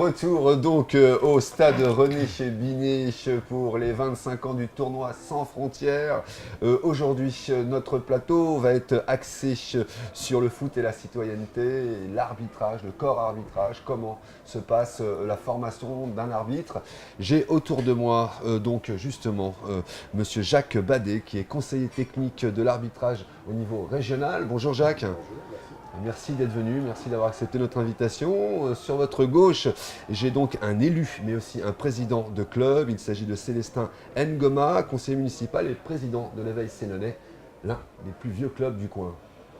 retour donc au stade René Binet pour les 25 ans du tournoi sans frontières. Aujourd'hui, notre plateau va être axé sur le foot et la citoyenneté, et l'arbitrage, le corps arbitrage, comment se passe la formation d'un arbitre. J'ai autour de moi donc justement Monsieur Jacques Badet qui est conseiller technique de l'arbitrage au niveau régional. Bonjour Jacques. Bonjour, Merci d'être venu, merci d'avoir accepté notre invitation. Sur votre gauche, j'ai donc un élu, mais aussi un président de club. Il s'agit de Célestin Ngoma, conseiller municipal et président de l'Éveil Sénonais, l'un des plus vieux clubs du coin.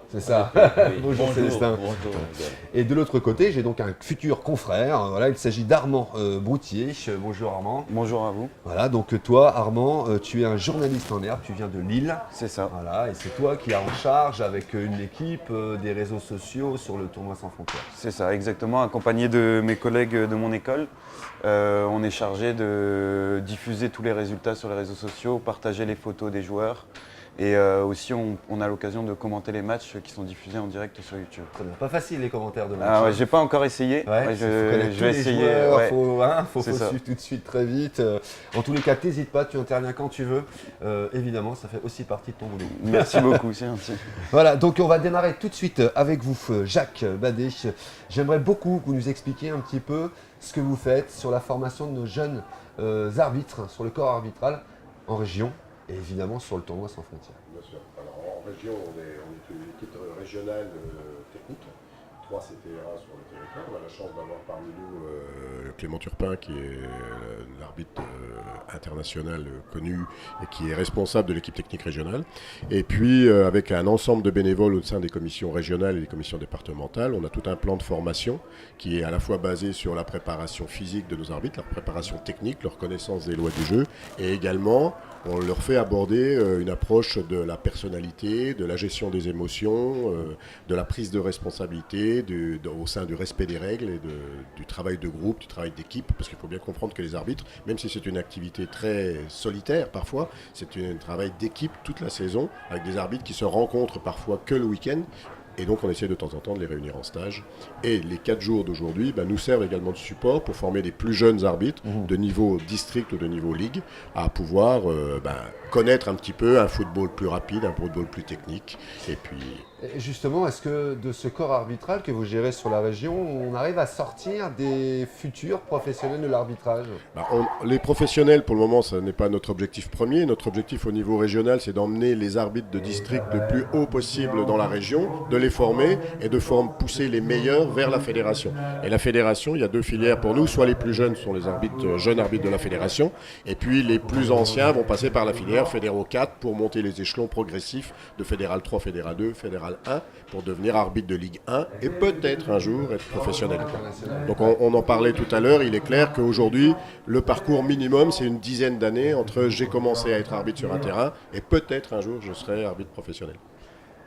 C'est ça. Oui. Bonjour Célestin. Bonjour. Et de l'autre côté, j'ai donc un futur confrère. Voilà, il s'agit d'Armand Broutier. Bonjour Armand. Bonjour à vous. Voilà, donc toi Armand, tu es un journaliste en herbe, tu viens de Lille. C'est ça. Voilà, et c'est toi qui es en charge avec une équipe des réseaux sociaux sur le tournoi sans frontières. C'est ça, exactement. Accompagné de mes collègues de mon école, on est chargé de diffuser tous les résultats sur les réseaux sociaux, partager les photos des joueurs. Et aussi, on a l'occasion de commenter les matchs qui sont diffusés en direct sur YouTube. Très bien. Pas facile les commentaires de match. Ah ouais, j'ai pas encore essayé. Ouais, je vais essayer. Il faut C'est ça. suivre tout de suite très vite. En tous les cas, t'hésites pas, tu interviens quand tu veux. Évidemment, ça fait aussi partie de ton boulot. Merci beaucoup, c'est gentil. Voilà, donc on va démarrer tout de suite avec vous, Jacques Badet. J'aimerais beaucoup que vous nous expliquiez un petit peu ce que vous faites sur la formation de nos jeunes arbitres, sur le corps arbitral en région et évidemment sur le tournoi sans frontières. Bien sûr. Alors, en région, on est une équipe régionale technique, 3 CTRA sur le territoire. On a la chance d'avoir parmi nous Clément Turpin, qui est l'arbitre international connu et qui est responsable de l'équipe technique régionale. Et puis, avec un ensemble de bénévoles au sein des commissions régionales et des commissions départementales, on a tout un plan de formation qui est à la fois basé sur la préparation physique de nos arbitres, leur préparation technique, leur connaissance des lois du jeu, et également on leur fait aborder une approche de la personnalité, de la gestion des émotions, de la prise de responsabilité, au sein du respect des règles et du travail de groupe, du travail d'équipe, parce qu'il faut bien comprendre que les arbitres, même si c'est une activité très solitaire parfois, c'est un travail d'équipe toute la saison, avec des arbitres qui se rencontrent parfois que le week-end. Et donc on essaie de temps en temps de les réunir en stage. Et les 4 jours d'aujourd'hui nous servent également de support pour former les plus jeunes arbitres de niveau district ou de niveau ligue à pouvoir connaître un petit peu un football plus rapide, un football plus technique. Et puis... Et justement, est-ce que de ce corps arbitral que vous gérez sur la région, on arrive à sortir des futurs professionnels de l'arbitrage ? Les professionnels, pour le moment, ce n'est pas notre objectif premier. Notre objectif au niveau régional, c'est d'emmener les arbitres de district le plus haut possible dans la région, de les former et de pousser les meilleurs vers la fédération. Et la fédération, il y a 2 filières pour nous. Soit les plus jeunes sont les jeunes arbitres de la fédération, et puis les plus anciens vont passer par la filière Fédéral 4 pour monter les échelons progressifs de Fédéral 3, Fédéral 2, Fédéral 1 pour devenir arbitre de Ligue 1 et peut-être un jour être professionnel. Donc on en parlait tout à l'heure, il est clair qu'aujourd'hui le parcours minimum c'est une dizaine d'années entre j'ai commencé à être arbitre sur un terrain et peut-être un jour je serai arbitre professionnel.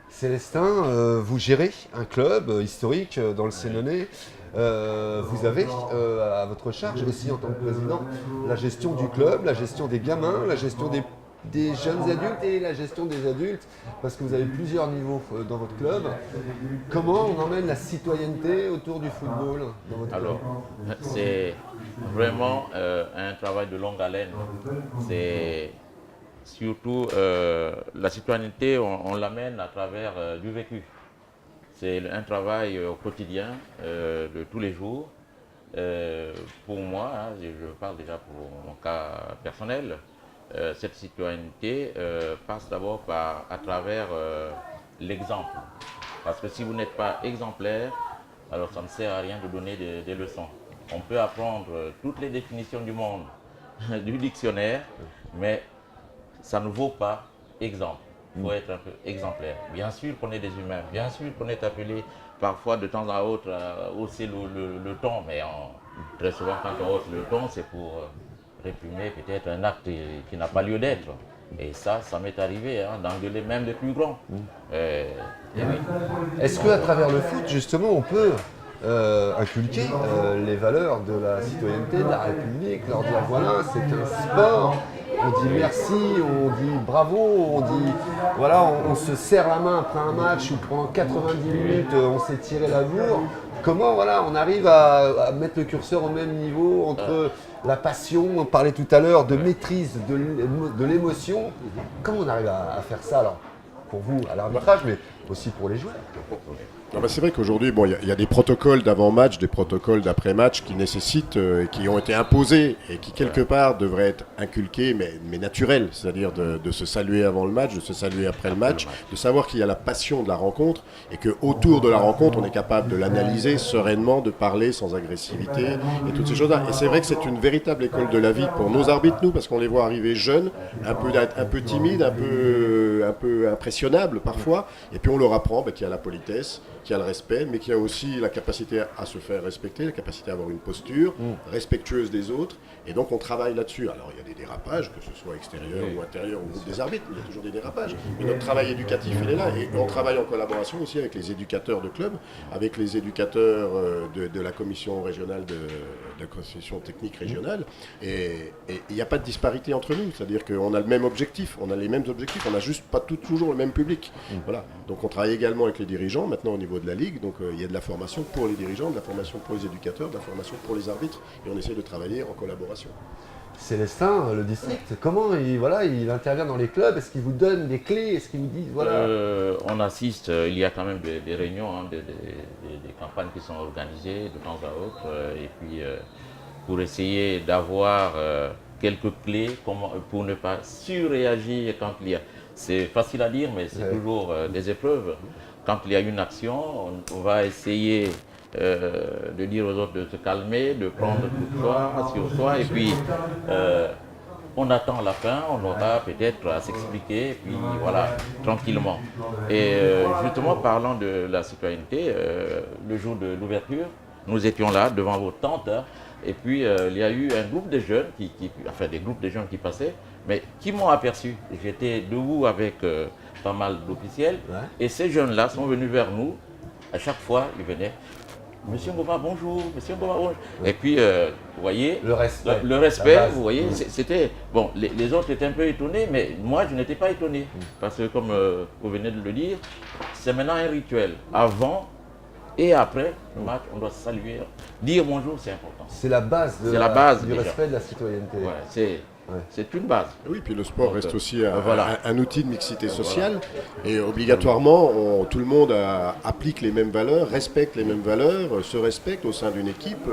Célestin, vous gérez un club historique dans le Sénonais. Vous avez à votre charge aussi en tant que président la gestion du club, la gestion des gamins, la gestion des jeunes adultes et la gestion des adultes, parce que vous avez plusieurs niveaux dans votre club. Comment on emmène la citoyenneté autour du football dans votre club ? Alors, c'est vraiment un travail de longue haleine. C'est surtout la citoyenneté, on l'amène à travers du vécu. C'est un travail au quotidien, de tous les jours. Pour moi, je parle déjà pour mon cas personnel, cette citoyenneté passe d'abord à travers l'exemple. Parce que si vous n'êtes pas exemplaire, alors ça ne sert à rien de donner des leçons. On peut apprendre toutes les définitions du monde du dictionnaire, mais ça ne vaut pas exemple. Il faut être un peu exemplaire. Bien sûr qu'on est des humains, bien sûr qu'on est appelé parfois de temps à autre à hausser le ton, mais très souvent quand on hausse le ton, c'est pour réprimer peut-être un acte qui n'a pas lieu d'être. Et ça m'est arrivé d'engueuler même les plus grands. Et oui. Est-ce qu'à travers le foot, justement, on peut inculquer les valeurs de la citoyenneté, de la République, leur dire voilà, c'est un sport, on dit merci, on dit bravo, on dit voilà, on se serre la main après un match où pendant 90 minutes on s'est tiré la bourre. Comment voilà, on arrive à mettre le curseur au même niveau entre la passion, on parlait tout à l'heure de maîtrise de l'émotion. Comment on arrive à faire ça alors pour vous à l'arbitrage, mais aussi pour les joueurs? Non, bah, c'est vrai qu'aujourd'hui, bon, il y a des protocoles d'avant-match, des protocoles d'après-match qui nécessitent, qui ont été imposés et qui quelque part devraient être inculqués, mais naturels, c'est-à-dire de se saluer avant le match, de se saluer après le match, de savoir qu'il y a la passion de la rencontre et que autour de la rencontre, on est capable de l'analyser sereinement, de parler sans agressivité et toutes ces choses-là. Et c'est vrai que c'est une véritable école de la vie pour nos arbitres, nous, parce qu'on les voit arriver jeunes, un peu timides, un peu impressionnables parfois, et puis on leur apprend qu'il y a la politesse, qu'il y a le respect, mais qu'il y a aussi la capacité à se faire respecter, la capacité à avoir une posture respectueuse des autres. Et donc on travaille là-dessus. Alors il y a des dérapages, que ce soit extérieur ou intérieur au groupe des arbitres, il y a toujours des dérapages. Mais notre travail éducatif, il est là. Et on travaille en collaboration aussi avec les éducateurs de clubs, avec les éducateurs de la commission régionale, de la commission technique régionale. Et il n'y a pas de disparité entre nous. C'est-à-dire qu'on a le même objectif, on a les mêmes objectifs, on n'a juste pas toujours le même public. Voilà. Donc on travaille également avec les dirigeants, maintenant au niveau de la Ligue. Donc il y a de la formation pour les dirigeants, de la formation pour les éducateurs, de la formation pour les arbitres. Et on essaie de travailler en collaboration. Célestin, le district, comment il intervient dans les clubs? Est-ce qu'il vous donne des clés? Est-ce qu'il vous dit voilà? On assiste, il y a quand même des réunions, des campagnes qui sont organisées de temps à autre, et puis pour essayer d'avoir quelques clés pour ne pas surréagir quand il y a. C'est facile à dire, mais c'est toujours des épreuves. Quand il y a une action, on va essayer de dire aux autres de se calmer, de prendre tout sur soi, et puis on attend la fin, on aura peut-être à s'expliquer, et puis voilà, tranquillement. Et justement, parlant de la citoyenneté, le jour de l'ouverture, nous étions là devant vos tentes, et puis il y a eu un groupe de jeunes, des groupes de jeunes qui passaient, mais qui m'ont aperçu. J'étais debout avec pas mal d'officiels, et ces jeunes-là sont venus vers nous. À chaque fois, ils venaient. Monsieur Ngoma, bonjour. Monsieur Ngoma, bonjour. Et puis, vous voyez, le respect, vous voyez, c'était. Bon, les autres étaient un peu étonnés, mais moi, je n'étais pas étonné. Parce que, comme vous venez de le dire, c'est maintenant un rituel. Avant et après le match, on doit se saluer. Dire bonjour, c'est important. C'est la base, du respect de la citoyenneté. Ouais, c'est une base. Oui, puis le sport reste aussi un outil de mixité sociale et obligatoirement, tout le monde applique les mêmes valeurs, respecte les mêmes valeurs, se respecte au sein d'une équipe.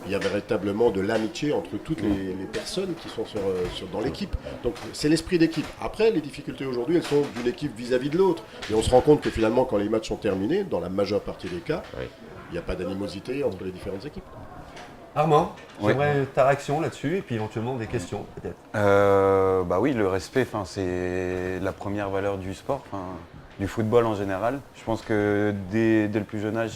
Il y a véritablement de l'amitié entre toutes les personnes qui sont dans l'équipe. Donc c'est l'esprit d'équipe. Après, les difficultés aujourd'hui, elles sont d'une équipe vis-à-vis de l'autre. Et on se rend compte que finalement, quand les matchs sont terminés, dans la majeure partie des cas, il n'y a pas d'animosité entre les différentes équipes. Armand, j'aimerais ta réaction là-dessus et puis éventuellement des questions peut-être. Oui, le respect, c'est la première valeur du sport, du football en général. Je pense que dès le plus jeune âge,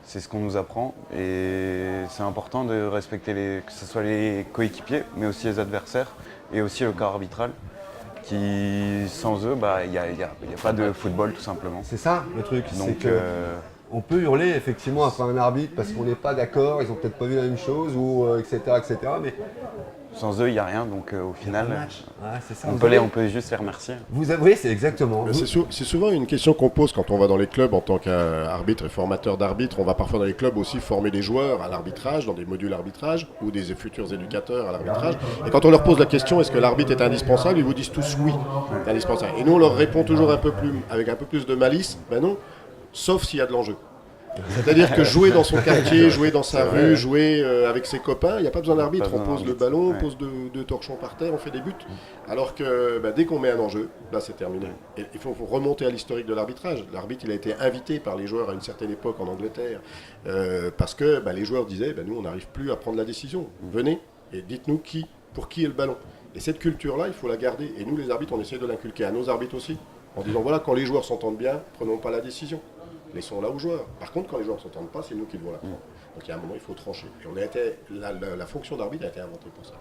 c'est ce qu'on nous apprend et c'est important de respecter que ce soit les coéquipiers, mais aussi les adversaires et aussi le corps arbitral. Qui, sans eux, il n'y a pas de football tout simplement. C'est ça le truc, c'est que on peut hurler effectivement après un arbitre parce qu'on n'est pas d'accord, ils ont peut-être pas vu la même chose, ou etc. Mais sans eux, il n'y a rien, donc au final, c'est ça, on peut juste les remercier. Oui, c'est exactement. C'est souvent une question qu'on pose quand on va dans les clubs en tant qu'arbitre et formateur d'arbitre. On va parfois dans les clubs aussi former des joueurs à l'arbitrage, dans des modules arbitrage, ou des futurs éducateurs à l'arbitrage. Et quand on leur pose la question, est-ce que l'arbitre est indispensable, ils vous disent tous oui, c'est indispensable. Et nous, on leur répond toujours avec un peu plus de malice, ben non, sauf s'il y a de l'enjeu. C'est-à-dire que jouer dans son quartier, jouer dans sa rue, jouer avec ses copains, il n'y a pas besoin d'arbitre. On pose le ballon, on pose deux torchons par terre, on fait des buts. Alors que dès qu'on met un enjeu, là c'est terminé. Et il faut remonter à l'historique de l'arbitrage. L'arbitre, il a été invité par les joueurs à une certaine époque en Angleterre parce que les joueurs disaient nous on n'arrive plus à prendre la décision. Venez et dites-nous pour qui est le ballon. Et cette culture-là, il faut la garder. Et nous les arbitres, on essaie de l'inculquer à nos arbitres aussi. En disant voilà, quand les joueurs s'entendent bien, prenons pas la décision. Laissons-la aux joueurs. Par contre, quand les joueurs ne s'entendent pas, c'est nous qui devons la prendre. Donc il y a un moment, il faut trancher. Et la fonction d'arbitre a été inventée pour ça.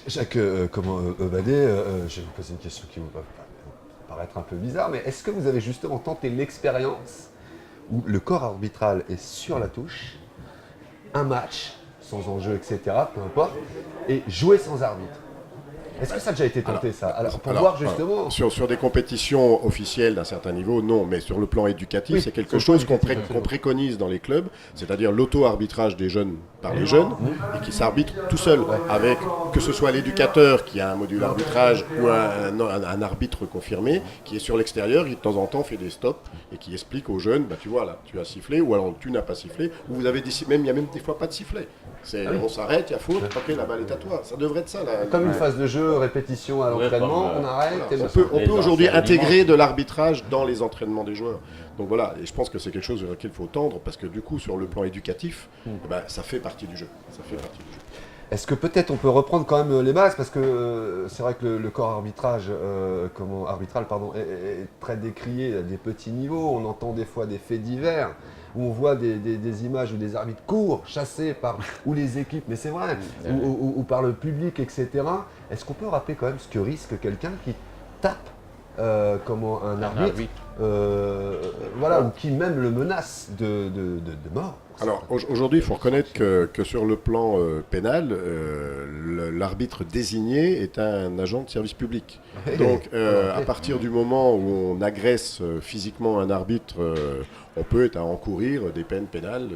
Jacques, Eubadé, je vais vous poser une question qui va paraître un peu bizarre, mais est-ce que vous avez justement tenté l'expérience où le corps arbitral est sur la touche, un match, sans enjeu, etc., peu importe, et jouer sans arbitre? Est-ce que ça a déjà été tenté, ça? Alors, pour Alors, voir justement... sur des compétitions officielles d'un certain niveau, non, mais sur le plan éducatif, Oui, c'est quelque sur le chose plan qu'on éducatif, préconise dans les clubs, c'est-à-dire l'auto-arbitrage des jeunes par les jeunes, et qui s'arbitre tout seul, avec que ce soit l'éducateur qui a un module arbitrage ou un arbitre confirmé, qui est sur l'extérieur, qui de temps en temps fait des stops, et qui explique aux jeunes, bah, tu vois là, tu as sifflé, ou alors tu n'as pas sifflé, ou vous avez il y a même des fois pas de sifflet. On s'arrête, il y a faute, ok, la balle est à toi. Ça devrait être ça. Comme une phase de jeu, répétition à l'entraînement, on arrête. Voilà. Et On peut aujourd'hui anciens intégrer de l'arbitrage dans les entraînements des joueurs. Donc voilà, et je pense que c'est quelque chose vers lequel il faut tendre, parce que du coup, sur le plan éducatif, ça fait partie du jeu. Ça fait partie du jeu. Est-ce que peut-être on peut reprendre quand même les bases, parce que c'est vrai que le corps arbitral est très décrié à des petits niveaux. On entend des fois des faits divers où on voit des images où des arbitres courent, chassés par ou les équipes, mais c'est vrai, ou par le public, etc. Est-ce qu'on peut rappeler quand même ce que risque quelqu'un qui tape un arbitre, voilà, ou qui même le menace de mort? Alors aujourd'hui, il faut reconnaître que sur le plan pénal, l'arbitre désigné est un agent de service public. Donc à partir du moment où on agresse physiquement un arbitre, on peut encourir des peines pénales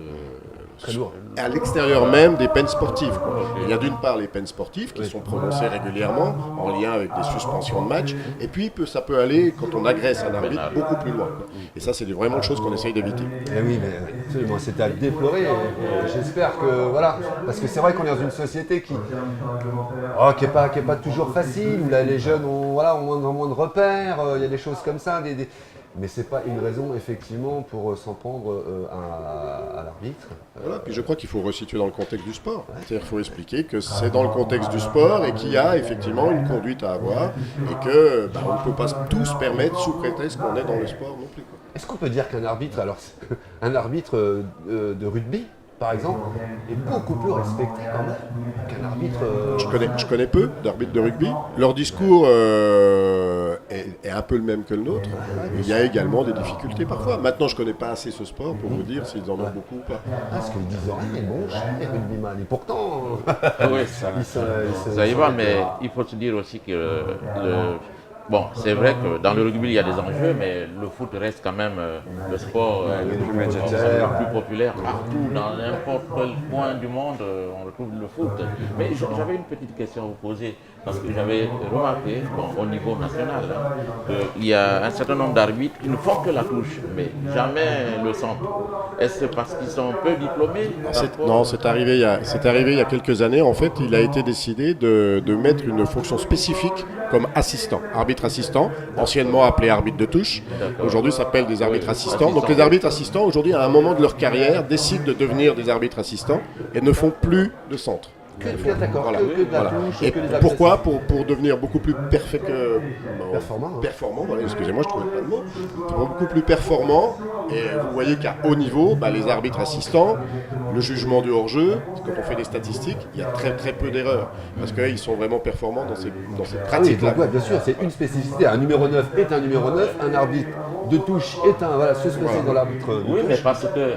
à l'extérieur même des peines sportives, quoi. Il y a d'une part les peines sportives qui sont prononcées régulièrement en lien avec des suspensions de match, et puis ça peut aller, quand on agresse un arbitre, beaucoup plus loin, quoi. Et ça, c'est vraiment des choses qu'on essaye d'éviter. Eh oui, mais absolument, c'est à déplorer. Et j'espère que, voilà, parce que c'est vrai qu'on est dans une société qui est pas toujours facile, où là, les jeunes ont moins de repères, il y a des choses comme ça, mais c'est pas une raison effectivement pour s'en prendre à l'arbitre. Voilà, puis je crois qu'il faut resituer dans le contexte du sport. C'est-à-dire qu'il faut expliquer que c'est dans le contexte du sport et qu'il y a effectivement une conduite à avoir, et que on ne peut pas tous se permettre sous prétexte qu'on est dans le sport non plus, quoi. Est-ce qu'on peut dire qu'un arbitre, un arbitre de rugby, par exemple, est beaucoup plus respecté quand même qu'un arbitre... Je connais peu d'arbitres de rugby. Leur discours est un peu le même que le nôtre. Il y a également des difficultés parfois. Maintenant, je ne connais pas assez ce sport pour vous dire s'ils en ont beaucoup ou pas. Parce qu'ils disent rien, bon, les rugbyman. Et pourtant, Oui, ça y va, mais il faut se dire aussi que bon, c'est vrai que dans le rugby, il y a des enjeux, mais le foot reste quand même le sport le plus populaire partout, dans n'importe quel coin du monde, on retrouve le foot. Mais j'avais une petite question à vous poser, parce que j'avais remarqué, au niveau national, qu'il y a un certain nombre d'arbitres qui ne font que la touche, mais jamais le centre. Est-ce parce qu'ils sont peu diplômés? Non, c'est arrivé il y a quelques années. En fait, il a été décidé de mettre une fonction spécifique comme assistant, arbitre assistant, anciennement appelé arbitre de touche. Aujourd'hui, ça s'appelle des arbitres assistants. Donc les arbitres assistants, aujourd'hui, à un moment de leur carrière, décident de devenir des arbitres assistants et ne font plus de centre. D'accord, Voilà. que de la Voilà. touche, Et que des pourquoi pour devenir beaucoup plus performant, voilà, excusez-moi, je trouvais pas le mot, beaucoup plus performant. Et vous voyez qu'à haut niveau, les arbitres assistants, le jugement du hors-jeu, quand on fait des statistiques, il y a très très peu d'erreurs, parce qu'ils sont vraiment performants dans ces pratiques-là. Oui, bien sûr, c'est une spécificité. Un numéro 9 est un numéro 9, un arbitre de touche est un... Voilà, se spécialise dans l'arbitre de touche. Oui, mais parce que,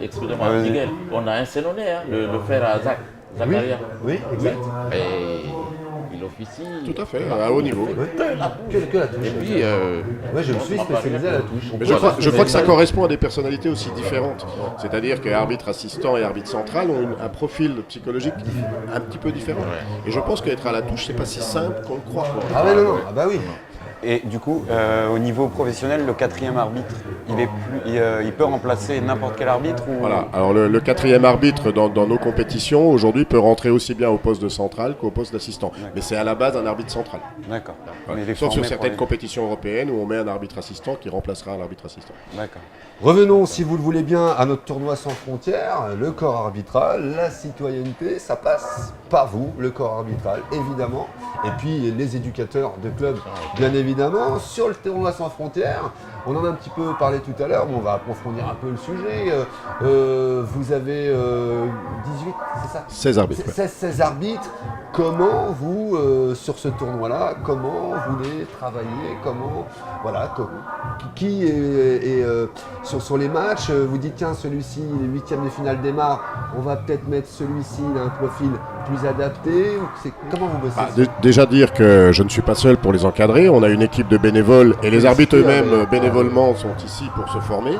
excusez-moi, Miguel, on a un Sénonais, le frère à Zakaria. Oui, exact. Et il officie. Tout à fait, à haut niveau. Que la touche. Et puis, je me suis spécialisé à la touche. Mais je crois que ça correspond à des personnalités aussi différentes. C'est-à-dire que arbitre assistant et arbitre central ont un profil psychologique un petit peu différent. Et je pense qu'être à la touche, c'est pas si simple qu'on le croit. Ah ouais, non, ah bah oui. Et du coup, au niveau professionnel, le quatrième arbitre, il peut remplacer n'importe quel arbitre ou... Voilà. Alors le quatrième arbitre dans nos compétitions aujourd'hui peut rentrer aussi bien au poste de central qu'au poste d'assistant. Mais c'est à la base un arbitre central. D'accord. Voilà. Mais il est Sauf sur formé certaines pour compétitions européennes où on met un arbitre assistant qui remplacera l'arbitre assistant. D'accord. Revenons, si vous le voulez bien, à notre tournoi sans frontières, le corps arbitral, la citoyenneté, ça passe par vous, le corps arbitral, évidemment, et puis les éducateurs de clubs, bien évidemment. Sur le tournoi sans frontières, on en a un petit peu parlé tout à l'heure, mais on va approfondir un peu le sujet. Vous avez 18, c'est ça? 16 arbitres. 16 arbitres. Comment vous, sur ce tournoi-là, comment vous les travaillez? Comment, voilà, qui est sur les matchs, vous dites tiens, celui-ci, le 8e de finale démarre, on va peut-être mettre celui-ci, il a un profil plus adapté ou comment vous bossez Déjà dire que je ne suis pas seul pour les encadrer. On a une équipe de bénévoles et les arbitres eux-mêmes bénévolement sont ici pour se former.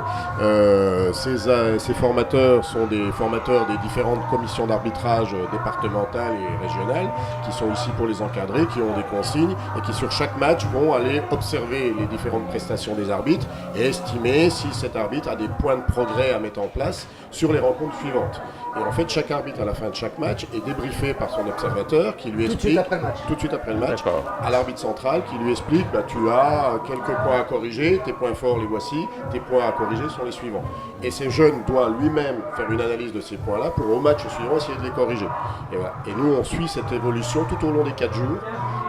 Ces formateurs sont des formateurs des différentes commissions d'arbitrage départementales et régionales qui sont ici pour les encadrer, qui ont des consignes et qui sur chaque match vont aller observer les différentes prestations des arbitres et estimer si cet arbitre a des points de progrès à mettre en place sur les rencontres suivantes. Et en fait, chaque arbitre à la fin de chaque match est débriefé par son observateur qui lui explique tout de suite après le match à l'arbitre central qui lui explique tu as quelques points à corriger, tes points forts les voici, tes points à corriger sont les suivants. Et ce jeune doit lui-même faire une analyse de ces points-là pour au match suivant essayer de les corriger. Et, voilà. Et nous on suit cette évolution tout au long des 4 jours.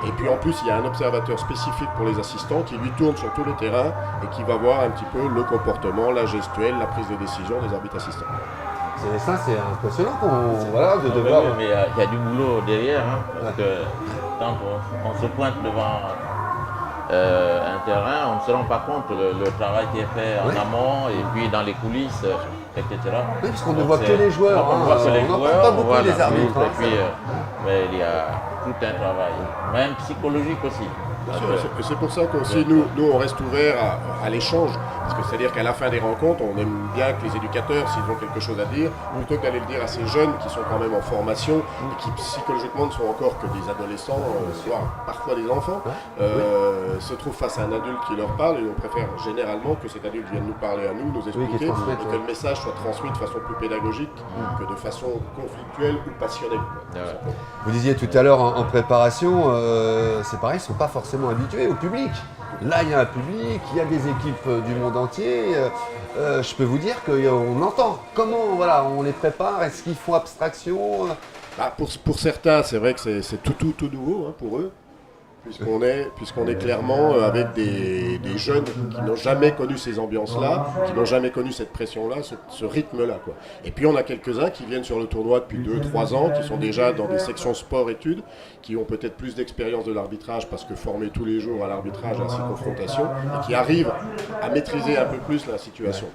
Et puis en plus il y a un observateur spécifique pour les assistants qui lui tourne sur tous les terrains et qui va voir un petit peu le comportement, la gestuelle, la prise de décision des arbitres assistants. Ça, c'est impressionnant de devoir. Mais il y a du boulot derrière, parce que quand on se pointe devant un terrain, on ne se rend pas compte le travail qui est fait en amont et puis dans les coulisses, etc. Oui, parce qu'on ne voit que les joueurs. On ne voit que les joueurs, pas beaucoup les arbitres. Et puis, mais il y a tout un travail, même psychologique aussi. C'est pour ça qu'aussi nous on reste ouvert à l'échange, parce que c'est-à-dire qu'à la fin des rencontres, on aime bien que les éducateurs, s'ils ont quelque chose à dire, plutôt que d'aller le dire à ces jeunes qui sont quand même en formation et qui psychologiquement ne sont encore que des adolescents, voire parfois des enfants, se trouvent face à un adulte qui leur parle et on préfère généralement que cet adulte vienne nous parler à nous expliquer et que le message soit transmis de façon plus pédagogique que de façon conflictuelle ou passionnelle. Vous disiez tout à l'heure en préparation, c'est pareil, ils ne sont pas forcément habitués au public. Là, il y a un public, il y a des équipes du monde entier. Je peux vous dire qu'on entend comment on les prépare. Est-ce qu'ils font abstraction pour certains, c'est vrai que c'est tout nouveau pour eux. Puisqu'on est clairement avec des jeunes qui n'ont jamais connu ces ambiances-là, qui n'ont jamais connu cette pression-là, ce rythme-là. Et puis on a quelques-uns qui viennent sur le tournoi depuis 2-3 ans, qui sont déjà dans des sections sport-études, qui ont peut-être plus d'expérience de l'arbitrage parce que formés tous les jours à l'arbitrage, à ces confrontations, et qui arrivent à maîtriser un peu plus la situation.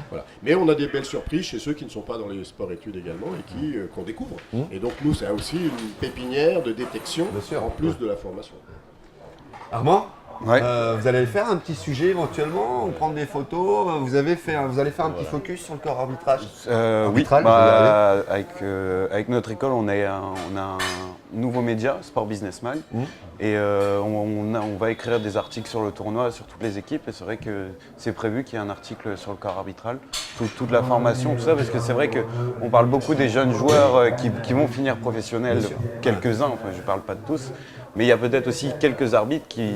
Voilà. Mais on a des belles surprises chez ceux qui ne sont pas dans les sports-études également et qu'on découvre. Et donc nous, c'est aussi une pépinière de détection en plus de la formation. Armand, Ouais. vous allez faire un petit sujet éventuellement, ou prendre des photos. Vous allez faire un petit focus sur le corps arbitrage. Oui, avec notre école, on a un nouveau média, Sport Business Mag, et on va écrire des articles sur le tournoi, sur toutes les équipes, et c'est vrai que c'est prévu qu'il y ait un article sur le corps arbitral, toute la formation, tout ça, parce que c'est vrai qu'on parle beaucoup des jeunes joueurs qui vont finir professionnels, quelques-uns, enfin je ne parle pas de tous, mais il y a peut-être aussi quelques arbitres qui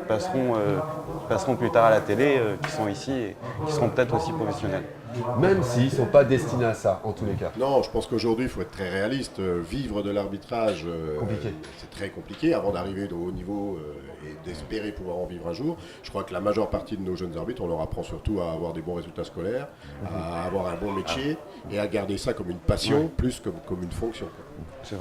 passeront plus tard à la télé, qui sont ici et qui seront peut-être aussi professionnels. Même s'ils ne sont pas destinés à ça, en tous les cas. Non, je pense qu'aujourd'hui, il faut être très réaliste. Vivre de l'arbitrage, c'est très compliqué avant d'arriver au haut niveau et d'espérer pouvoir en vivre un jour. Je crois que la majeure partie de nos jeunes arbitres, on leur apprend surtout à avoir des bons résultats scolaires, à avoir un bon métier et à garder ça comme une passion plus que comme une fonction.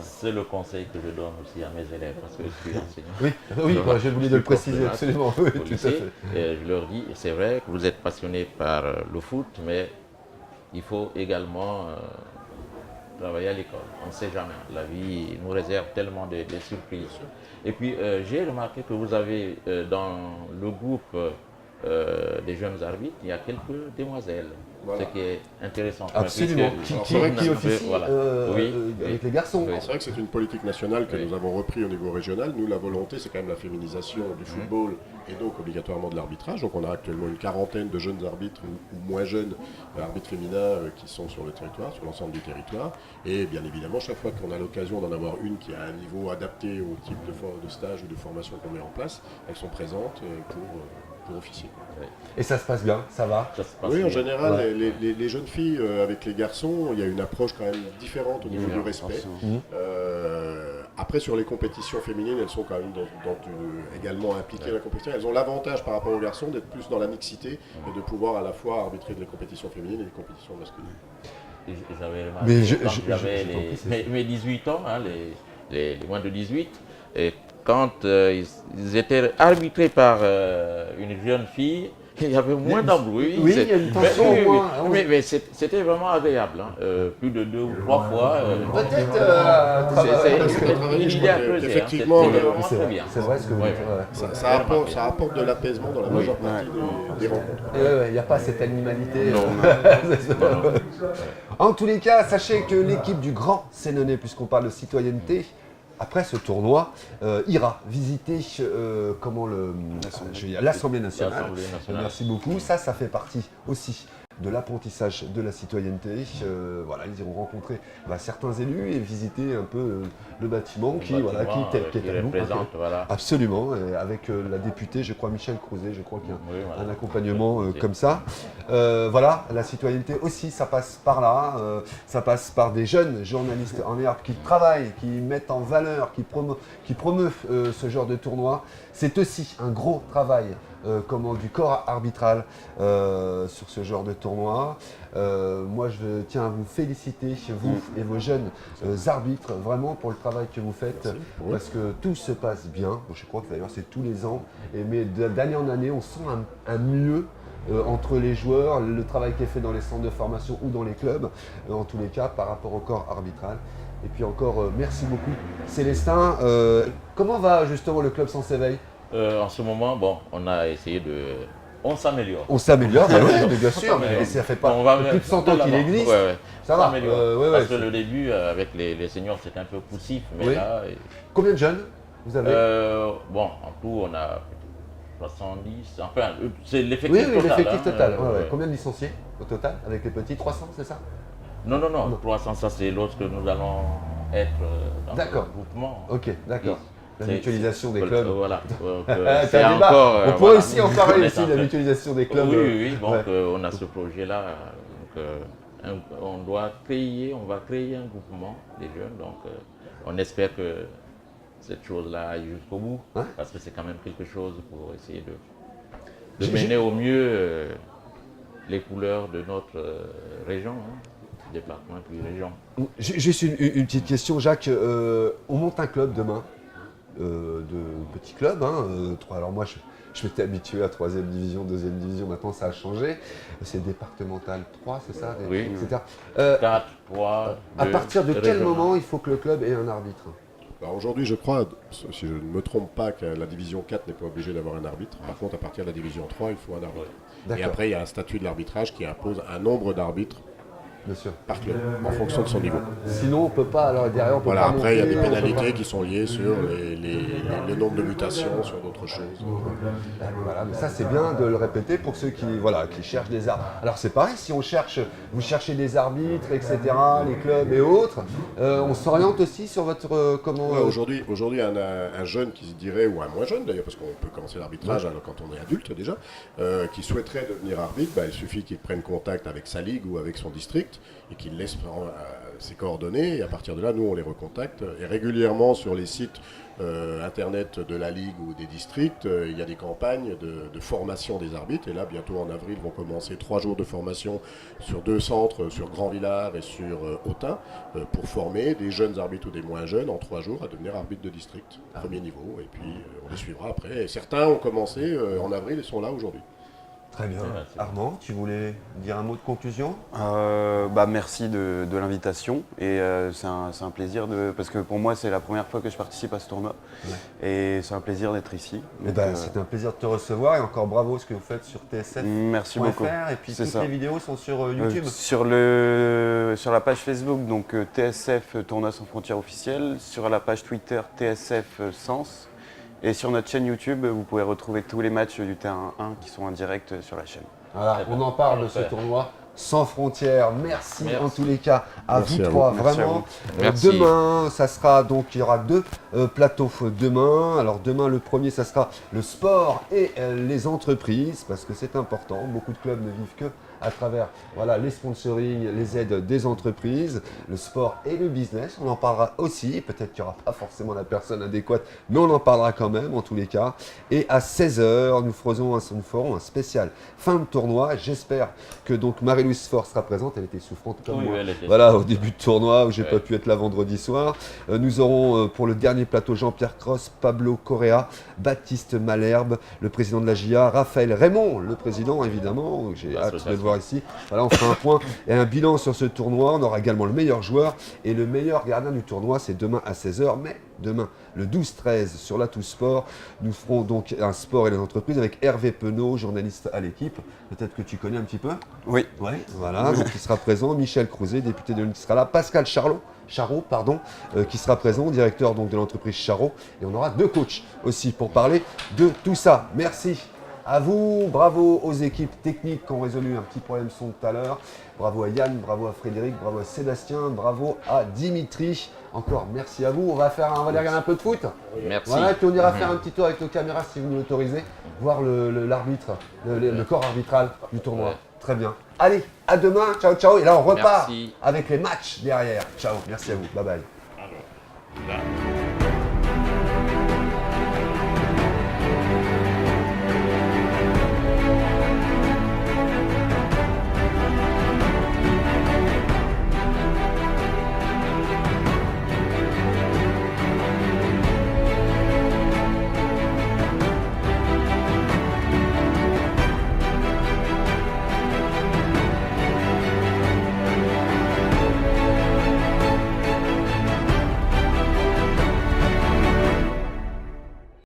C'est le conseil que je donne aussi à mes élèves parce que je suis enseignant. Oui, j'ai oublié de le préciser, absolument. Oui, tout à fait. Et je leur dis, c'est vrai que vous êtes passionnés par le foot, mais il faut également travailler à l'école. On ne sait jamais. La vie nous réserve tellement de surprises. Et puis, j'ai remarqué que vous avez dans le groupe des jeunes arbitres, il y a quelques demoiselles. Voilà. Ce qui est intéressant. Absolument. Qui officie avec les garçons. C'est vrai que c'est une politique nationale que nous avons repris au niveau régional. Nous, la volonté, c'est quand même la féminisation du football et donc obligatoirement de l'arbitrage. Donc on a actuellement une quarantaine de jeunes arbitres ou moins jeunes arbitres féminins qui sont sur le territoire, sur l'ensemble du territoire. Et bien évidemment, chaque fois qu'on a l'occasion d'en avoir une qui a un niveau adapté au type de stage ou de formation qu'on met en place, elles sont présentes pour officier. Et ça se passe bien, ça va? Oui, en général, les jeunes filles avec les garçons, il y a une approche quand même différente au niveau du respect. Après, sur les compétitions féminines, elles sont quand même également impliquées dans la compétition. Elles ont l'avantage par rapport aux garçons d'être plus dans la mixité et de pouvoir à la fois arbitrer des compétitions féminines et des compétitions masculines. J'avais remarqué, j'avais mes 18 ans, les moins de 18, et quand ils étaient arbitrés par une jeune fille, il y avait moins d'embrouilles. Oui, il y a une tension au moins. Mais c'était vraiment agréable. Hein. Plus de 2 ou 3 fois. Peut-être. C'est une idée à creuser. Effectivement, C'était vraiment très bien. C'est vrai ce que vous dites. Ouais. ça apporte de l'apaisement dans la majeure partie des rencontres. Il n'y a pas cette animalité. Non. En tous les cas, sachez que l'équipe du Grand Sénonais, puisqu'on parle de citoyenneté, après ce tournoi, ira visiter l'Assemblée nationale. L'Assemblée nationale. Merci beaucoup. Ça fait partie aussi de l'apprentissage de la citoyenneté. Voilà, ils iront rencontrer certains élus et visiter un peu le bâtiment qui est à nous. Représente, voilà. Absolument, et avec la députée, je crois Michel Crouzet, je crois qu'il y a Oui, voilà. un accompagnement comme ça. Voilà, la citoyenneté aussi, ça passe par là, ça passe par des jeunes journalistes en herbe qui travaillent, qui mettent en valeur, qui promeuvent ce genre de tournoi. C'est aussi un gros travail du corps arbitral sur ce genre de tournoi. Moi, je tiens à vous féliciter, vous et vos jeunes arbitres, vraiment pour le travail que vous faites, parce que tout se passe bien. Je crois que d'ailleurs c'est tous les ans, mais d'année en année, on sent un mieux entre les joueurs, le travail qui est fait dans les centres de formation ou dans les clubs, en tous les cas par rapport au corps arbitral. Et puis encore, merci beaucoup Célestin. Comment va justement le club sans s'éveil ? En ce moment, on a essayé de... On s'améliore. On s'améliore, mais bien sûr, mais ça fait pas plus de 100 ans qu'il existe. Ouais. Ça va. Parce que le début, avec les seniors, c'était un peu poussif, mais là... Combien de jeunes vous avez en tout, on a 70, enfin, c'est l'effectif total. Oui, l'effectif total. Ouais. Combien de licenciés au total, avec les petits 300, c'est ça? Non, 300, ça c'est lorsque nous allons être dans le groupement. Ok, d'accord. La mutualisation des clubs. Voilà. C'est un débat. On pourrait aussi en parler aussi, de la mutualisation des clubs. Oui. Donc on a ce projet-là. On va créer un groupement des jeunes. Donc on espère que cette chose-là aille jusqu'au bout. Parce que c'est quand même quelque chose pour essayer de mener au mieux les couleurs de notre région. Département et puis région. Juste une petite question, Jacques. On monte un club demain. De petits clubs. Alors moi, je m'étais habitué à 3e division, 2e division. Maintenant, ça a changé. C'est départemental 3, c'est ça? Oui. Etc. 4, 3, 2, à partir de quel moment il faut que le club ait un arbitre? Alors aujourd'hui, je crois, si je ne me trompe pas, que la division 4 n'est pas obligée d'avoir un arbitre. Par contre, à partir de la division 3, il faut un arbitre. Et après, il y a un statut de l'arbitrage qui impose un nombre d'arbitres par club, en fonction de son niveau. Sinon, on peut pas. Alors derrière, on peut pas. Après, il y a des pénalités qui sont liées sur le nombre de mutations, sur d'autres choses. Voilà, mais ça c'est bien de le répéter pour ceux qui cherchent des arbitres. Alors c'est pareil, si vous cherchez des arbitres, etc., les clubs et autres, on s'oriente aussi sur votre Aujourd'hui, un jeune qui se dirait, ou un moins jeune d'ailleurs, parce qu'on peut commencer l'arbitrage quand on est adulte déjà, qui souhaiterait devenir arbitre, il suffit qu'il prenne contact avec sa ligue ou avec son district et qu'il laisse ses coordonnées, et à partir de là, nous on les recontacte. Et régulièrement sur les sites internet de la ligue ou des districts, il y a des campagnes de formation des arbitres, et là bientôt en avril vont commencer 3 jours de formation sur 2 centres, sur Grand-Villard et sur Autun, pour former des jeunes arbitres ou des moins jeunes en 3 jours à devenir arbitre de district, premier niveau, et puis on les suivra après. Et certains ont commencé en avril et sont là aujourd'hui. Très bien. Armand, tu voulais dire un mot de conclusion? Merci de l'invitation, et c'est un plaisir parce que pour moi c'est la première fois que je participe à ce tournoi, et c'est un plaisir d'être ici. C'était un plaisir de te recevoir, et encore bravo ce que vous faites sur TSF. Merci beaucoup. Et puis toutes les vidéos sont sur YouTube. Sur la page Facebook, donc TSF Tournoi sans frontières officiel, sur la page Twitter TSF Sens. Et sur notre chaîne YouTube, vous pouvez retrouver tous les matchs du terrain 1 qui sont en direct sur la chaîne. Voilà, on en parle de ce tournoi sans frontières. Merci en tous les cas à vous trois, vraiment. Demain, il y aura 2 plateaux demain. Alors demain, le premier, ça sera le sport et les entreprises, parce que c'est important. Beaucoup de clubs ne vivent que à travers les sponsorings, les aides des entreprises, le sport et le business. On en parlera aussi. Peut-être qu'il n'y aura pas forcément la personne adéquate, mais on en parlera quand même en tous les cas. Et à 16h, nous ferons un spécial fin de tournoi. J'espère que donc Marie Marie-Louise Faure sera présente, elle était souffrante comme Oui, moi. elle était Voilà, au début de tournoi où j'ai Ouais. pas pu être là vendredi soir. Nous aurons pour le dernier plateau Jean-Pierre Cross, Pablo Correa, Baptiste Malherbe, le président de la GIA, Raphaël Raymond, le président évidemment, j'ai hâte de le voir ici. Voilà, on fera un point et un bilan sur ce tournoi. On aura également le meilleur joueur et le meilleur gardien du tournoi, c'est demain à 16h. Mais demain, le 12-13 sur l'Atout Sport, nous ferons donc un sport et les entreprises avec Hervé Penaud, journaliste à l'équipe. Peut-être que tu connais un petit peu. Oui. Ouais, voilà, donc il sera présent. Michel Crouzet, député de l'Union qui sera là. Pascal Charot, qui sera présent, directeur donc de l'entreprise Charot. Et on aura 2 coachs aussi pour parler de tout ça. Merci à vous, bravo aux équipes techniques qui ont résolu un petit problème son tout à l'heure. Bravo à Yann, bravo à Frédéric, bravo à Sébastien, bravo à Dimitri. Encore merci à vous. On va aller regarder un peu de foot. Merci. Voilà, puis on ira faire un petit tour avec nos caméras si vous nous l'autorisez, voir l'arbitre, le corps arbitral du tournoi. Ouais. Très bien. Allez, à demain. Ciao, ciao. Et là, on repart Merci. avec les matchs derrière. Ciao. Merci à vous. Bye bye. Alors, là.